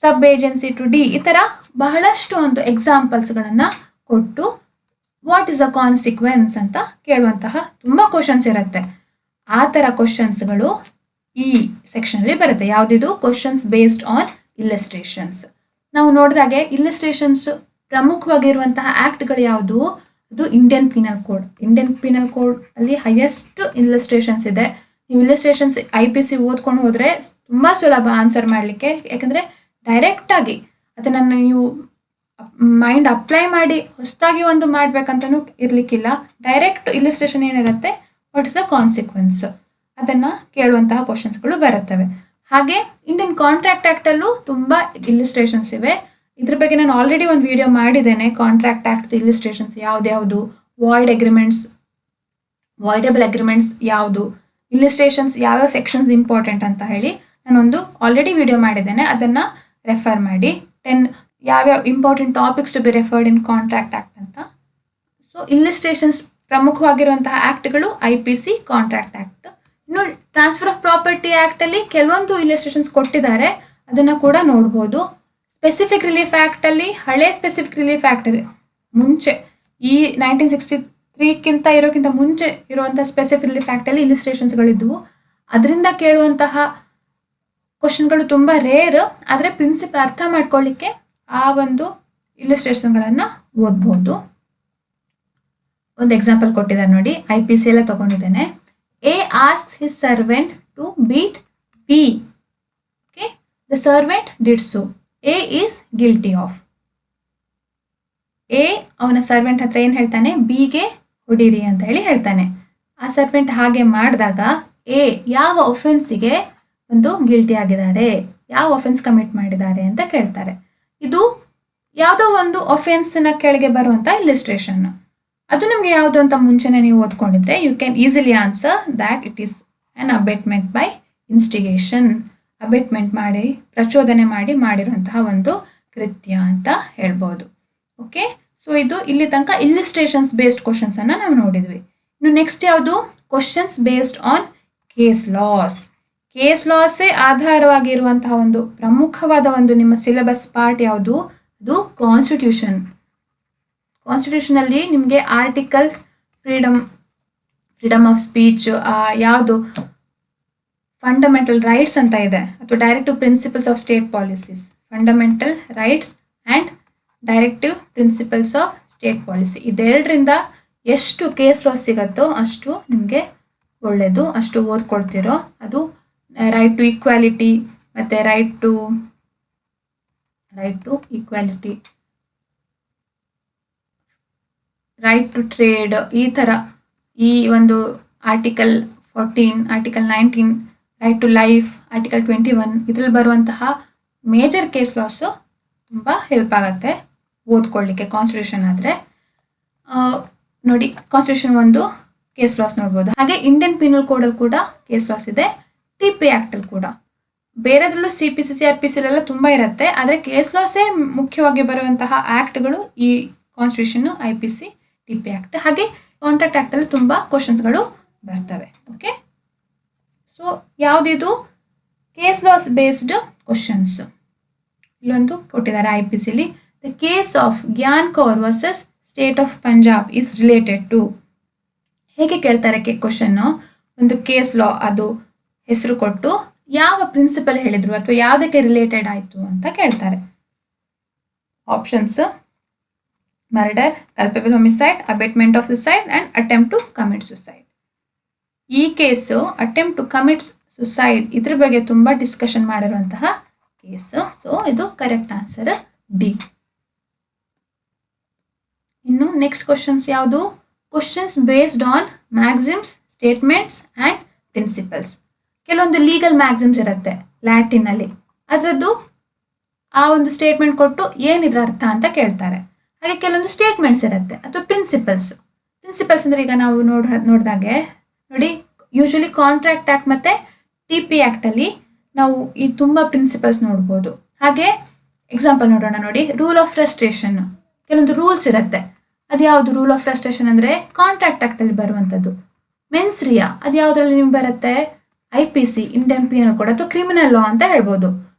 sub agency to D. ಈ ಥರ ಬಹಳಷ್ಟು ಒಂದು ಎಕ್ಸಾಂಪಲ್ಸ್ಗಳನ್ನು ಕೊಟ್ಟು what is the consequence ಅಂತ ಕೇಳುವಂತಹ ತುಂಬ questions ಇರುತ್ತೆ. ಆ ಥರ ಕ್ವಶನ್ಸ್ಗಳು ಈ ಸೆಕ್ಷನಲ್ಲಿ ಬರುತ್ತೆ. ಯಾವುದಿದು? Questions based on illustrations. ನಾವು ನೋಡಿದಾಗೆ ಇಲ್ಲಸ್ಟ್ರೇಷನ್ಸ್ ಪ್ರಮುಖವಾಗಿರುವಂತಹ ಆ್ಯಕ್ಟ್ಗಳು ಯಾವುದು? ಅದು Indian penal code. Indian penal code ಅಲ್ಲಿ ಹೈಯೆಸ್ಟ್ ಇಲ್ಲಸ್ಟ್ರೇಷನ್ಸ್ ಇದೆ. ನೀವು ಇಲ್ಲಸ್ಟ್ರೇಷನ್ಸ್ IPC ಓದ್ಕೊಂಡು ಹೋದರೆ ತುಂಬ ಸುಲಭ ಆನ್ಸರ್ ಮಾಡಲಿಕ್ಕೆ. ಯಾಕಂದರೆ ಡೈರೆಕ್ಟಾಗಿ ಅದನ್ನು ನೀವು ಮೈಂಡ್ ಅಪ್ಲೈ ಮಾಡಿ ಹೊಸದಾಗಿ ಒಂದು ಮಾಡಬೇಕಂತನೂ ಇರಲಿಕ್ಕಿಲ್ಲ. ಡೈರೆಕ್ಟ್ ಇಲ್ಲಸ್ಟ್ರೇಷನ್ ಏನಿರುತ್ತೆ, ವಾಟ್ ಇಸ್ ದ ಕಾನ್ಸಿಕ್ವೆನ್ಸ್, ಅದನ್ನು ಕೇಳುವಂತಹ ಕ್ವಶನ್ಸ್ಗಳು ಬರುತ್ತವೆ. ಹಾಗೆ ಇಂಡಿಯನ್ ಕಾಂಟ್ರಾಕ್ಟ್ ಆ್ಯಕ್ಟಲ್ಲೂ ತುಂಬ ಇಲ್ಲಸ್ಟ್ರೇಷನ್ಸ್ ಇವೆ. ಇದ್ರ ಬಗ್ಗೆ ನಾನು ಆಲ್ರೆಡಿ ಒಂದು ವಿಡಿಯೋ ಮಾಡಿದ್ದೇನೆ. ಕಾಂಟ್ರಾಕ್ಟ್ ಆ್ಯಕ್ಟ್ ಇಲ್ಲಸ್ಟ್ರೇಷನ್ಸ್ ಯಾವ್ದ್ಯಾವುದು, ವಾಯ್ಡೇಬಲ್ ಅಗ್ರಿಮೆಂಟ್ಸ್ ಯಾವುದು, ಇಲ್ಲಸ್ಟ್ರೇಷನ್ಸ್ ಯಾವ್ಯಾವ ಸೆಕ್ಷನ್ಸ್ ಇಂಪಾರ್ಟೆಂಟ್ ಅಂತ ಹೇಳಿ ನಾನೊಂದು ಆಲ್ರೆಡಿ ವಿಡಿಯೋ ಮಾಡಿದ್ದೇನೆ. ಅದನ್ನು ರೆಫರ್ ಮಾಡಿ. ಯಾವ್ಯಾವ important topics to be referred in contract act ಅಂತ. ಸೊ ಇಲ್ಲಿಸ್ಟ್ರೇಷನ್ಸ್ ಪ್ರಮುಖವಾಗಿರುವಂತಹ ಆ್ಯಕ್ಟ್ಗಳು IPC, ಕಾಂಟ್ರಾಕ್ಟ್ ಆ್ಯಕ್ಟ್. ಇನ್ನು ಟ್ರಾನ್ಸ್ಫರ್ ಆಫ್ ಪ್ರಾಪರ್ಟಿ ಆ್ಯಕ್ಟಲ್ಲಿ ಕೆಲವೊಂದು ಇಲ್ಲಿಸ್ಟ್ರೇಷನ್ಸ್ ಕೊಟ್ಟಿದ್ದಾರೆ, ಅದನ್ನು ಕೂಡ ನೋಡ್ಬೋದು. ಸ್ಪೆಸಿಫಿಕ್ ರಿಲೀಫ್ ಆ್ಯಕ್ಟಲ್ಲಿ ಹಳೆ ಸ್ಪೆಸಿಫಿಕ್ ರಿಲೀಫ್ ಆ್ಯಕ್ಟ್ ಮುಂಚೆ ಈ 1963ಕ್ಕಿಂತ ಇರೋಕ್ಕಿಂತ ಮುಂಚೆ ಇರುವಂಥ ಸ್ಪೆಸಿಫಿಕ್ ರಿಲೀಫ್ ಆ್ಯಕ್ಟಲ್ಲಿ ಇಲ್ಲಿಸ್ಟ್ರೇಷನ್ಸ್ಗಳಿದ್ವು. ಅದರಿಂದ ಕೇಳುವಂತಹ ಕ್ವಶನ್ಗಳು ತುಂಬ ರೇರ್, ಆದರೆ ಪ್ರಿನ್ಸಿಪಲ್ ಅರ್ಥ ಮಾಡ್ಕೊಳ್ಳಿಕ್ಕೆ ಆ ಒಂದು ಇಲ್ಲಿಸ್ಟ್ರೇಷನ್ಗಳನ್ನು ಓದ್ಬೋದು. ಒಂದು ಎಕ್ಸಾಂಪಲ್ ಕೊಟ್ಟಿದ್ದಾರೆ ನೋಡಿ, IPC ಎಲ್ಲ ತಗೊಂಡಿದ್ದೇನೆ. A asks his servant to beat B. Okay, the servant did so. A is guilty of. A ಅವನ ಸರ್ವೆಂಟ್ ಹತ್ರ ಏನು ಹೇಳ್ತಾನೆ, Bಗೆ ಹೊಡೀರಿ ಅಂತ ಹೇಳ್ತಾನೆ. ಆ ಸರ್ವೆಂಟ್ ಹಾಗೆ ಮಾಡಿದಾಗ A ಯಾವ ಒಫೆನ್ಸಿಗೆ ಒಂದು ಗಿಲ್ಟಿ ಆಗಿದ್ದಾರೆ, ಯಾವ ಒಫೆನ್ಸ್ ಕಮಿಟ್ ಮಾಡಿದ್ದಾರೆ ಅಂತ ಕೇಳ್ತಾರೆ. ಇದು ಯಾವುದೋ ಒಂದು ಒಫೆನ್ಸ್ನ ಕೆಳಗೆ ಬರುವಂಥ ಇಲ್ಲಿಸ್ಟ್ರೇಷನ್. ಅದು ನಿಮಗೆ ಯಾವುದು ಅಂತ ಮುಂಚೆನೇ ನೀವು ಓದ್ಕೊಂಡಿದ್ರೆ you can easily answer that it is an abetment by instigation. Abetment ಮಾಡಿ, ಪ್ರಚೋದನೆ ಮಾಡಿ ಮಾಡಿರುವಂತಹ ಒಂದು ಕೃತ್ಯ ಅಂತ ಹೇಳ್ಬೋದು. ಓಕೆ, ಸೊ ಇದು ಇಲ್ಲಿ ತನಕ ಇಲ್ಲಿಸ್ಟ್ರೇಷನ್ಸ್ ಬೇಸ್ಡ್ ಕ್ವಶನ್ಸನ್ನು ನಾವು ನೋಡಿದ್ವಿ. ಇನ್ನು ನೆಕ್ಸ್ಟ್ ಯಾವುದು, questions based on case laws. Case ಲಾಸೇ ಆಧಾರವಾಗಿರುವಂತಹ ಒಂದು ಪ್ರಮುಖವಾದ ಒಂದು ನಿಮ್ಮ ಸಿಲೆಬಸ್ ಪಾರ್ಟ್ ಯಾವುದು, ಅದು ಕಾನ್ಸ್ಟಿಟ್ಯೂಷನ್. ಕಾನ್ಸ್ಟಿಟ್ಯೂಷನಲ್ಲಿ ನಿಮಗೆ ಆರ್ಟಿಕಲ್ಸ್, ಫ್ರೀಡಮ್ ಆಫ್ ಸ್ಪೀಚ್, ಯಾವುದು ಫಂಡಮೆಂಟಲ್ ರೈಟ್ಸ್ ಅಂತ ಇದೆ, ಅಥವಾ directive principles of state policies. Fundamental rights and directive principles of state policy, ಇದೆರಡರಿಂದ ಎಷ್ಟು ಕೇಸ್ ಲಾಸ್ ಸಿಗುತ್ತೋ ಅಷ್ಟು ನಿಮಗೆ ಒಳ್ಳೆಯದು, ಅಷ್ಟು ಓದ್ಕೊಳ್ತಿರೋ. ಅದು ರೈಟ್ ಟು ಈಕ್ವಾಲಿಟಿ ಮತ್ತು right to equality, right to trade, ಈ ಥರ ಈ ಒಂದು article 14, article 19, right to life, article 21 ಇದರಲ್ಲಿ ಬರುವಂತಹ ಮೇಜರ್ ಕೇಸ್ ಲಾಸು ತುಂಬ ಹೆಲ್ಪ್ ಆಗುತ್ತೆ ಓದ್ಕೊಳ್ಳಿಕ್ಕೆ ಕಾನ್ಸ್ಟಿಟ್ಯೂಷನ್ ಆದರೆ. ನೋಡಿ, ಕಾನ್ಸ್ಟಿಟ್ಯೂಷನ್ ಒಂದು ಕೇಸ್ ಲಾಸ್ ನೋಡ್ಬೋದು. ಹಾಗೆ ಇಂಡಿಯನ್ ಪೀನಲ್ ಕೋಡಲ್ಲಿ ಕೂಡ ಕೇಸ್ ಲಾಸ್ ಇದೆ, TP ಆ್ಯಕ್ಟಲ್ಲಿ ಕೂಡ. ಬೇರೆದ್ರಲ್ಲೂ CPC, CRPC ಎಲ್ಲ ತುಂಬ ಇರುತ್ತೆ, ಆದರೆ ಕೇಸ್ ಲಾಸೇ ಮುಖ್ಯವಾಗಿ ಬರುವಂತಹ ಆ್ಯಕ್ಟ್ಗಳು ಈ ಕಾನ್ಸ್ಟಿಟ್ಯೂಷನ್ನು, IPC, TP ಆ್ಯಕ್ಟ್. ಹಾಗೆ ಕಾಂಟ್ರಾಕ್ಟ್ ಆ್ಯಕ್ಟಲ್ಲಿ ತುಂಬ ಕ್ವಶನ್ಸ್ಗಳು ಬರ್ತವೆ. ಓಕೆ, ಸೊ ಯಾವುದಿದು ಕೇಸ್ ಲಾಸ್ ಬೇಸ್ಡ್ ಕ್ವಶನ್ಸ್. ಇಲ್ಲೊಂದು ಕೊಟ್ಟಿದ್ದಾರೆ IPCಲಿ, the case of Gian Kaur versus state of Punjab is related to. ಹೇಗೆ ಕೇಳ್ತಾರೆ ಕ್ವಶನ್ನು, ಒಂದು ಕೇಸ್ ಲಾ ಅದು ಹೆಸರು ಕೊಟ್ಟು ಯಾವ ಪ್ರಿನ್ಸಿಪಲ್ ಹೇಳಿದ್ರು ಅಥವಾ ಯಾವುದಕ್ಕೆ ರಿಲೇಟೆಡ್ ಆಯಿತು ಅಂತ ಕೇಳ್ತಾರೆ. Options: murder, culpable homicide, abetment of suicide and attempt to commit suicide. ಈ case attempt to commit suicide ಇದ್ರ ಬಗ್ಗೆ ತುಂಬ ಡಿಸ್ಕಷನ್ ಮಾಡಿರುವಂತಹ ಕೇಸು. ಸೊ ಇದು ಕರೆಕ್ಟ್ ಆನ್ಸರ್ ಡಿ. ಇನ್ನು ನೆಕ್ಸ್ಟ್ ಕ್ವಶನ್ಸ್ ಯಾವುದು, questions based on maxims, statements and principles. ಕೆಲವೊಂದು legal maxims ಇರುತ್ತೆ ಲ್ಯಾಟಿನಲ್ಲಿ, ಅದರದ್ದು ಆ ಒಂದು ಸ್ಟೇಟ್ಮೆಂಟ್ ಕೊಟ್ಟು ಏನಿದ್ರ ಅರ್ಥ ಅಂತ ಕೇಳ್ತಾರೆ. ಹಾಗೆ ಕೆಲವೊಂದು ಸ್ಟೇಟ್ಮೆಂಟ್ಸ್ ಇರುತ್ತೆ ಅಥವಾ ಪ್ರಿನ್ಸಿಪಲ್ಸ್ ಅಂದರೆ ಈಗ ನಾವು ನೋಡಿದಾಗೆ ನೋಡಿ, ಯೂಶಲಿ ಕಾಂಟ್ರಾಕ್ಟ್ ಆ್ಯಕ್ಟ್ ಮತ್ತು TP ಆ್ಯಕ್ಟಲ್ಲಿ ನಾವು ಈ ತುಂಬ ಪ್ರಿನ್ಸಿಪಲ್ಸ್ ನೋಡ್ಬೋದು. ಹಾಗೆ ಎಕ್ಸಾಂಪಲ್ ನೋಡೋಣ ನೋಡಿ, ರೂಲ್ ಆಫ್ ಫ್ರಸ್ಟ್ರೇಷನ್. ಕೆಲವೊಂದು ರೂಲ್ಸ್ ಇರುತ್ತೆ, ಅದು ಯಾವುದು ರೂಲ್ ಆಫ್ ಫ್ರಸ್ಟ್ರೇಷನ್ ಅಂದರೆ ಕಾಂಟ್ರಾಕ್ಟ್ ಆ್ಯಕ್ಟಲ್ಲಿ ಬರುವಂಥದ್ದು. ಮೆನ್ಸ್ರಿಯಾ ಅದು ಯಾವುದರಲ್ಲಿ ನಿಮ್ಗೆ ಬರುತ್ತೆ, IPC, ಇಂಡಿಯನ್ ಪೀನಲ್ ಕೋಡ್ ಅಥವಾ ಕ್ರಿಮಿನಲ್ ಲಾ ಅಂತ ಹೇಳ್ಬೋದು.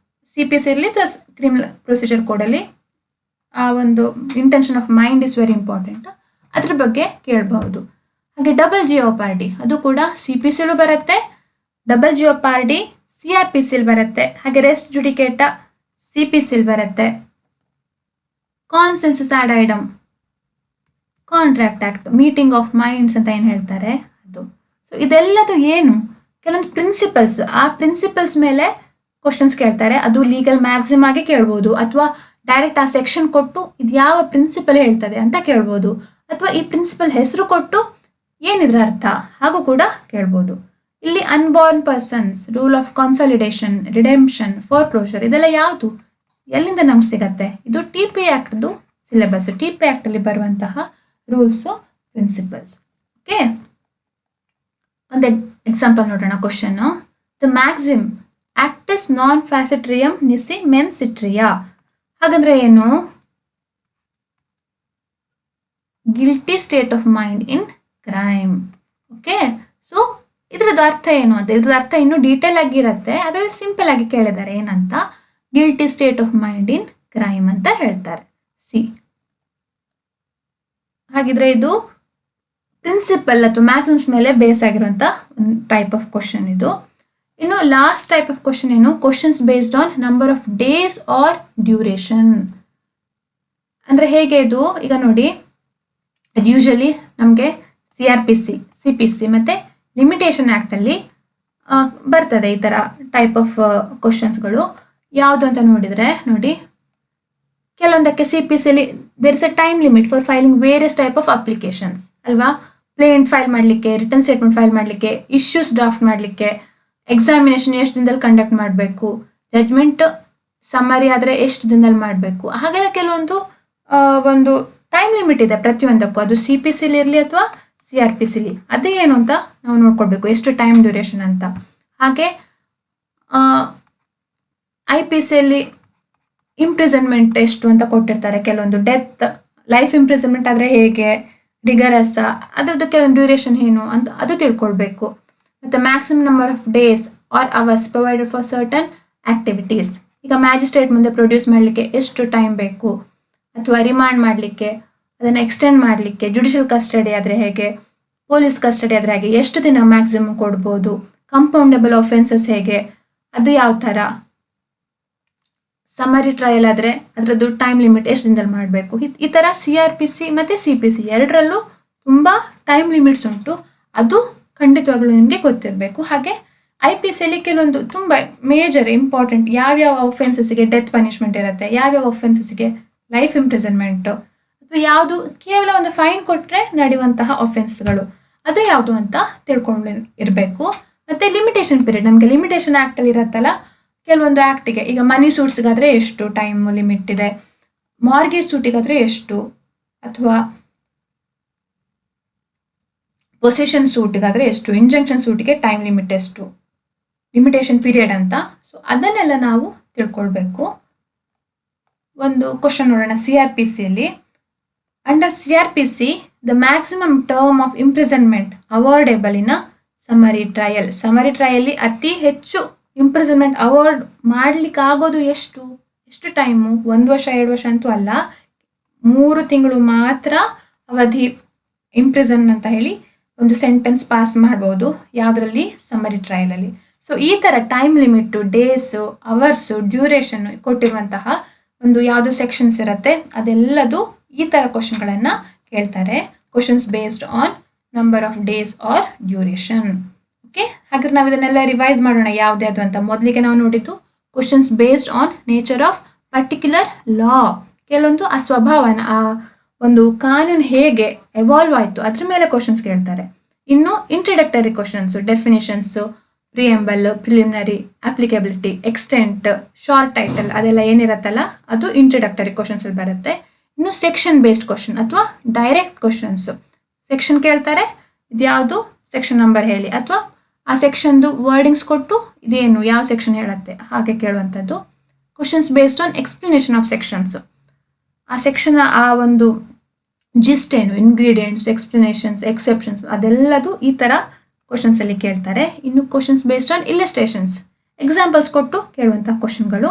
CPC ಇರಲಿ ಅಥವಾ ಕ್ರಿಮಿನಲ್ ಪ್ರೊಸೀಜರ್ ಕೋಡಲ್ಲಿ ಆ ಒಂದು intention of mind is very important, ಅದ್ರ ಬಗ್ಗೆ ಕೇಳಬಹುದು. ಹಾಗೆ ಡಬಲ್ ಜಿಯೋಪಾರ್ಡಿ ಅದು ಕೂಡ CPCಲೂ ಬರುತ್ತೆ, ಡಬಲ್ ಜಿಯೋಪಾರ್ಡಿ CRPCಲಿ ಬರುತ್ತೆ. ಹಾಗೆ ರೆಸ್ಟ್ ಜುಡಿಕೇಟಾ CPCಲಿ ಬರುತ್ತೆ. Consensus ad idem contract act, meeting of minds ಅಂತ ಏನು ಹೇಳ್ತಾರೆ ಅದು. ಸೊ ಇದೆಲ್ಲದು ಏನು, ಕೆಲವೊಂದು ಪ್ರಿನ್ಸಿಪಲ್ಸ್, ಆ ಪ್ರಿನ್ಸಿಪಲ್ಸ್ ಮೇಲೆ ಕ್ವಶನ್ಸ್ ಕೇಳ್ತಾರೆ. ಅದು ಲೀಗಲ್ ಮ್ಯಾಕ್ಸಿಮ್ ಆಗಿ ಕೇಳ್ಬೋದು, ಅಥವಾ ಡೈರೆಕ್ಟ್ ಆ ಸೆಕ್ಷನ್ ಕೊಟ್ಟು ಇದು ಯಾವ ಪ್ರಿನ್ಸಿಪಲ್ ಹೇಳ್ತದೆ ಅಂತ ಕೇಳ್ಬೋದು, ಅಥವಾ ಈ ಪ್ರಿನ್ಸಿಪಲ್ ಹೆಸರು ಕೊಟ್ಟು ಏನಿದ್ರ ಅರ್ಥ ಹಾಗೂ ಕೂಡ ಕೇಳ್ಬೋದು. ಇಲ್ಲಿ unborn persons, rule of consolidation, redemption, foreclosure ಇದೆಲ್ಲ ಯಾವುದು, ಎಲ್ಲಿಂದ ನಮ್ಗೆ ಸಿಗತ್ತೆ, ಇದು TP ಆ್ಯಕ್ಟ್ದು ಸಿಲೆಬಸ್. TP ಆ್ಯಕ್ಟಲ್ಲಿ ಬರುವಂತಹ ರೂಲ್ಸು, ಪ್ರಿನ್ಸಿಪಲ್ಸ್. ಓಕೆ, ಒಂದು ಎಕ್ಸಾಂಪಲ್ ನೋಡೋಣ question. The maxim actus non facit reum nisi mens sit rea. ಹಾಗಾದ್ರೆ ಏನು? Guilty state of mind in crime. Okay, so ಇದ್ರದ್ದು ಅರ್ಥ ಏನು ಅಂತ, ಇದ್ರದ್ದು ಅರ್ಥ ಇನ್ನೂ ಡೀಟೇಲ್ ಆಗಿರುತ್ತೆ, ಆದರೆ ಸಿಂಪಲ್ ಆಗಿ ಕೇಳಿದ್ದಾರೆ ಏನಂತ, guilty state of mind in crime ಅಂತ ಹೇಳ್ತಾರೆ. ಸಿ, ಹಾಗಿದ್ರೆ ಇದು ಪ್ರಿನ್ಸಿಪಲ್ ಅಥವಾ ಮ್ಯಾಕ್ಸಿಮ್ಸ್ ಮೇಲೆ ಬೇಸ್ ಆಗಿರುವಂಥ ಒಂದು ಟೈಪ್ ಆಫ್ ಕ್ವಶನ್ ಇದು. ಇನ್ನು ಲಾಸ್ಟ್ ಟೈಪ್ ಆಫ್ ಕ್ವಶನ್ ಏನು? Questions based on number of days or duration. ಅಂದರೆ ಹೇಗೆ ಇದು? ಈಗ ನೋಡಿ, ಅದು ಯೂಶಲಿ ನಮಗೆ CRPC, CPC ಮತ್ತು ಲಿಮಿಟೇಷನ್ ಆ್ಯಕ್ಟಲ್ಲಿ ಬರ್ತದೆ ಈ ಥರ ಟೈಪ್ ಆಫ್ ಕ್ವಶನ್ಸ್ಗಳು. ಯಾವುದು ಅಂತ ನೋಡಿದರೆ ನೋಡಿ, ಕೆಲವೊಂದಕ್ಕೆ CPCಲಿ there is a time limit for filing various type of applications ಅಲ್ವಾ. ಪ್ಲೇನ್ ಫೈಲ್ ಮಾಡಲಿಕ್ಕೆ, ರಿಟರ್ನ್ ಸ್ಟೇಟ್ಮೆಂಟ್ ಫೈಲ್ ಮಾಡಲಿಕ್ಕೆ, ಇಶ್ಯೂಸ್ ಡ್ರಾಫ್ಟ್ ಮಾಡಲಿಕ್ಕೆ, ಎಕ್ಸಾಮಿನೇಷನ್ ಎಷ್ಟು ದಿನದಲ್ಲಿ ಕಂಡಕ್ಟ್ ಮಾಡಬೇಕು, ಜಜ್ಮೆಂಟ್ ಸಮ್ಮರಿ ಆದರೆ ಎಷ್ಟು ದಿನದಲ್ಲಿ ಮಾಡಬೇಕು, ಹಾಗೆಲ್ಲ ಕೆಲವೊಂದು ಒಂದು ಟೈಮ್ ಲಿಮಿಟ್ ಇದೆ ಪ್ರತಿಯೊಂದಕ್ಕೂ. ಅದು CPCಲಿ ಇರಲಿ ಅಥವಾ CRPCಲಿ, ಅದೇ ಏನು ಅಂತ ನಾವು ನೋಡ್ಕೊಳ್ಬೇಕು, ಎಷ್ಟು ಟೈಮ್ ಡ್ಯೂರೇಷನ್ ಅಂತ. ಹಾಗೆ IPCಯಲ್ಲಿ ಇಂಪ್ರಿಸನ್ಮೆಂಟ್ ಎಷ್ಟು ಅಂತ ಕೊಟ್ಟಿರ್ತಾರೆ. ಕೆಲವೊಂದು ಡೆತ್, ಲೈಫ್ ಇಂಪ್ರಿಸನ್ಮೆಂಟ್ ಆದರೆ ಹೇಗೆ, ರಿಗರಸ್, ಅದರದ್ದು ಕೆಲವೊಂದು ಡ್ಯೂರೇಷನ್ ಏನು ಅಂತ ಅದು ತಿಳ್ಕೊಳ್ಬೇಕು. ಮತ್ತು maximum number of days or hours provided for certain activities. ಈಗ ಮ್ಯಾಜಿಸ್ಟ್ರೇಟ್ ಮುಂದೆ ಪ್ರೊಡ್ಯೂಸ್ ಮಾಡಲಿಕ್ಕೆ ಎಷ್ಟು ಟೈಮ್ ಬೇಕು, ಅಥವಾ ರಿಮಾಂಡ್ ಮಾಡಲಿಕ್ಕೆ, ಅದನ್ನು ಎಕ್ಸ್ಟೆಂಡ್ ಮಾಡಲಿಕ್ಕೆ, ಜುಡಿಷಿಯಲ್ ಕಸ್ಟಡಿ ಆದರೆ ಹೇಗೆ, ಪೊಲೀಸ್ ಕಸ್ಟಡಿ ಆದರೆ ಹೇಗೆ, ಎಷ್ಟು ದಿನ ಮ್ಯಾಕ್ಸಿಮಮ್ ಕೊಡ್ಬೋದು, ಕಂಪೌಂಡಬಲ್ ಆಫೆನ್ಸಸ್ ಹೇಗೆ, ಅದು ಯಾವ ಥರ, ಸಮರಿ ಟ್ರಯಲ್ ಆದರೆ ಅದರದ್ದು ಟೈಮ್ ಲಿಮಿಟ್ ಎಷ್ಟು ದಿನದಲ್ಲಿ ಮಾಡಬೇಕು. ಈ ಥರ CRPC ಮತ್ತು CPC ಎರಡರಲ್ಲೂ ತುಂಬ ಟೈಮ್ ಲಿಮಿಟ್ಸ್ ಉಂಟು, ಅದು ಖಂಡಿತವಾಗ್ಲೂ ನಿಮಗೆ ಗೊತ್ತಿರಬೇಕು. ಹಾಗೆ IPCಯಲ್ಲಿ ಕೆಲವೊಂದು ತುಂಬ ಮೇಜರ್ ಇಂಪಾರ್ಟೆಂಟ್, ಯಾವ್ಯಾವ ಒಫೆನ್ಸಸ್ಗೆ ಡೆತ್ ಪನಿಷ್ಮೆಂಟ್ ಇರುತ್ತೆ, ಯಾವ್ಯಾವ ಒಫೆನ್ಸಸ್ಗೆ ಲೈಫ್ ಇಂಪ್ರಿಸನ್ಮೆಂಟು, ಅಥವಾ ಯಾವುದು ಕೇವಲ ಒಂದು ಫೈನ್ ಕೊಟ್ಟರೆ ನಡೆಯುವಂತಹ ಒಫೆನ್ಸ್ಗಳು, ಅದು ಯಾವುದು ಅಂತ ತಿಳ್ಕೊಂಡು ಇರಬೇಕು. ಮತ್ತು ಲಿಮಿಟೇಷನ್ ಪೀರಿಯಡ್, ನಮಗೆ ಲಿಮಿಟೇಷನ್ ಆ್ಯಕ್ಟಲ್ಲಿ ಇರುತ್ತಲ್ಲ ಕೆಲವೊಂದು ಆ್ಯಕ್ಟಿಗೆ, ಈಗ ಮನಿ ಸೂಟ್ಸ್ಗಾದರೆ ಎಷ್ಟು ಟೈಮ್ ಲಿಮಿಟ್ ಇದೆ, ಮಾರ್ಗೇಜ್ ಸೂಟಿಗಾದರೆ ಎಷ್ಟು, ಅಥವಾ ಪೊಸೆಷನ್ ಸೂಟಿಗಾದರೆ ಎಷ್ಟು, ಇಂಜಂಕ್ಷನ್ ಸೂಟಿಗೆ ಟೈಮ್ ಲಿಮಿಟ್ ಎಷ್ಟು, ಲಿಮಿಟೇಷನ್ ಪೀರಿಯಡ್ ಅಂತ. ಸೊ ಅದನ್ನೆಲ್ಲ ನಾವು ತಿಳ್ಕೊಳ್ಬೇಕು. ಒಂದು ಕ್ವಶನ್ ನೋಡೋಣ. CRPCಯಲ್ಲಿ under CRPC the maximum term of imprisonment awardable in a summary trial. Summary ಟ್ರಯಲ್ಲಿ ಅತಿ ಹೆಚ್ಚು ಇಂಪ್ರಿಸನ್ಮೆಂಟ್ ಅವಾರ್ಡ್ ಮಾಡಲಿಕ್ಕಾಗೋದು ಎಷ್ಟು ಟೈಮು? 1 ವರ್ಷ 2 ವರ್ಷ ಅಂತೂ ಅಲ್ಲ, 3 ತಿಂಗಳು ಮಾತ್ರ ಅವಧಿ ಇಂಪ್ರಿಸನ್ ಅಂತ ಹೇಳಿ ಒಂದು ಸೆಂಟೆನ್ಸ್ ಪಾಸ್ ಮಾಡ್ಬೋದು. ಯಾವುದರಲ್ಲಿ? ಸಮರಿ ಟ್ರಯಲಲ್ಲಿ. ಸೊ ಈ ಥರ ಟೈಮ್ ಲಿಮಿಟು, ಡೇಸು, ಅವರ್ಸು, ಡ್ಯೂರೇಷನ್ನು ಕೊಟ್ಟಿರುವಂತಹ ಒಂದು ಯಾವುದು ಸೆಕ್ಷನ್ಸ್ ಇರುತ್ತೆ, ಅದೆಲ್ಲದು ಈ ಥರ ಕ್ವಶನ್ಗಳನ್ನು ಕೇಳ್ತಾರೆ. Questions based on number of days or duration. Okay, ಹಾಗಾದ್ರೆ ನಾವು ಇದನ್ನೆಲ್ಲ ರಿವೈಸ್ ಮಾಡೋಣ ಯಾವ್ದು ಅಂತ. ಮೊದಲಿಗೆ ನಾವು ನೋಡಿದ್ದು questions based on nature of particular law, ಕೆಲವೊಂದು ಆ ಸ್ವಭಾವನ, ಆ ಒಂದು ಕಾನೂನು ಹೇಗೆ ಎವಾಲ್ವ್ ಆಯಿತು ಅದ್ರ ಮೇಲೆ ಕ್ವಶನ್ಸ್ ಕೇಳ್ತಾರೆ. ಇನ್ನು introductory questions, definitions, preamble, preliminary, applicability, extent, short title, ಅದೆಲ್ಲ ಏನಿರುತ್ತಲ್ಲ ಅದು ಇಂಟ್ರಡಕ್ಟರಿ ಕ್ವಶನ್ಸಲ್ಲಿ ಬರುತ್ತೆ. ಇನ್ನು ಸೆಕ್ಷನ್ ಬೇಸ್ಡ್ ಕ್ವಶನ್ ಅಥವಾ ಡೈರೆಕ್ಟ್ ಕ್ವಶನ್ಸು, ಸೆಕ್ಷನ್ ಕೇಳ್ತಾರೆ, ಇದ್ಯಾವುದು ಸೆಕ್ಷನ್ ನಂಬರ್ ಹೇಳಿ, ಅಥವಾ ಆ ಸೆಕ್ಷನ್ದು ವರ್ಡಿಂಗ್ಸ್ ಕೊಟ್ಟು ಇದೇನು ಯಾವ ಸೆಕ್ಷನ್ ಹೇಳುತ್ತೆ ಹಾಗೆ ಕೇಳುವಂಥದ್ದು. Questions based on explanation of sections, ಆ ಸೆಕ್ಷನ್ ಆ ಒಂದು ಜಿಸ್ಟ್ ಏನು, ಇಂಗ್ರೀಡಿಯೆಂಟ್ಸ್, ಎಕ್ಸ್ಪ್ಲನೇಷನ್ಸ್, ಎಕ್ಸೆಪ್ಷನ್ಸ್, ಅದೆಲ್ಲದು ಈ ಥರ ಕ್ವಶನ್ಸಲ್ಲಿ ಕೇಳ್ತಾರೆ. ಇನ್ನು questions based on illustrations, examples ಕೊಟ್ಟು ಕೇಳುವಂಥ ಕ್ವಶನ್ಗಳು.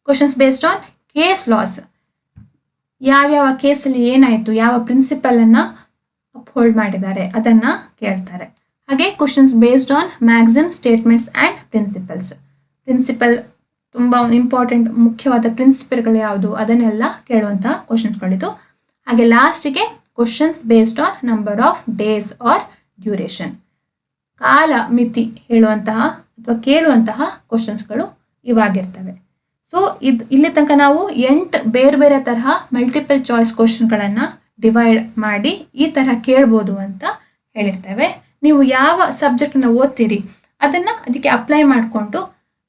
Questions based on case laws, ಯಾವ್ಯಾವ ಕೇಸಲ್ಲಿ ಏನಾಯಿತು, ಯಾವ ಪ್ರಿನ್ಸಿಪಲನ್ನು ಅಪ್ಹೋಲ್ಡ್ ಮಾಡಿದ್ದಾರೆ ಅದನ್ನು ಕೇಳ್ತಾರೆ. ಹಾಗೆ questions based on maxim, statements and principles, principle ತುಂಬ ಇಂಪಾರ್ಟೆಂಟ್ ಮುಖ್ಯವಾದ ಪ್ರಿನ್ಸಿಪಲ್ಗಳು ಯಾವುದು ಅದನ್ನೆಲ್ಲ ಕೇಳುವಂಥ ಕ್ವಶನ್ಸ್ಗಳಿದು. ಹಾಗೆ ಲಾಸ್ಟಿಗೆ questions based on number of days or duration, ಕಾಲ ಮಿತಿ ಹೇಳುವಂತಹ ಅಥವಾ ಕೇಳುವಂತಹ ಕ್ವಶನ್ಸ್ಗಳು ಇವಾಗಿರ್ತವೆ. ಸೊ ಇಲ್ಲಿ ತನಕ ನಾವು 8 ಬೇರೆ ಬೇರೆ ತರಹ ಮಲ್ಟಿಪಲ್ ಚಾಯ್ಸ್ ಕ್ವಶನ್ಗಳನ್ನು ಡಿವೈಡ್ ಮಾಡಿ ಈ ತರಹ ಕೇಳ್ಬೋದು ಅಂತ ಹೇಳಿರ್ತೇವೆ. ನೀವು ಯಾವ ಸಬ್ಜೆಕ್ಟನ್ನು ಓದ್ತೀರಿ ಅದನ್ನು ಅದಕ್ಕೆ ಅಪ್ಲೈ ಮಾಡಿಕೊಂಡು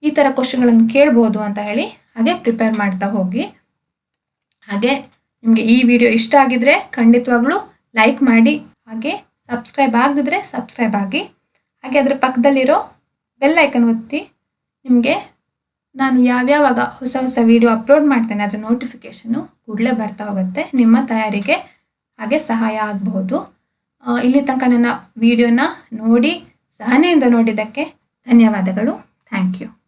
ಈ ಥರ ಕ್ವಶನ್ಗಳನ್ನು ಕೇಳ್ಬೋದು ಅಂತ ಹೇಳಿ ಹಾಗೆ ಪ್ರಿಪೇರ್ ಮಾಡ್ತಾ ಹೋಗಿ. ಹಾಗೆ ನಿಮಗೆ ಈ ವಿಡಿಯೋ ಇಷ್ಟ ಆಗಿದ್ರೆ ಖಂಡಿತವಾಗ್ಲೂ ಲೈಕ್ ಮಾಡಿ, ಹಾಗೆ ಸಬ್ಸ್ಕ್ರೈಬ್ ಆಗದಿದ್ರೆ ಸಬ್ಸ್ಕ್ರೈಬ್ ಆಗಿ, ಹಾಗೆ ಅದರ ಪಕ್ಕದಲ್ಲಿರೋ ಬೆಲ್ ಐಕನ್ ಒತ್ತಿ ನಿಮಗೆ ನಾನು ಯಾವ್ಯಾವಾಗ ಹೊಸ ಹೊಸ ವಿಡಿಯೋ ಅಪ್ಲೋಡ್ ಮಾಡ್ತೇನೆ ಅದರ ನೋಟಿಫಿಕೇಷನು ಕೂಡಲೇ ಬರ್ತಾ ಹೋಗುತ್ತೆ. ನಿಮ್ಮ ತಯಾರಿಗೆ ಹಾಗೆ ಸಹಾಯ ಆಗಬಹುದು. ಇಲ್ಲಿ ತನಕ ನನ್ನ ವಿಡಿಯೋನ ನೋಡಿ ಸಹನೆಯಿಂದ ನೋಡಿದ್ದಕ್ಕೆ ಧನ್ಯವಾದಗಳು. Thank you.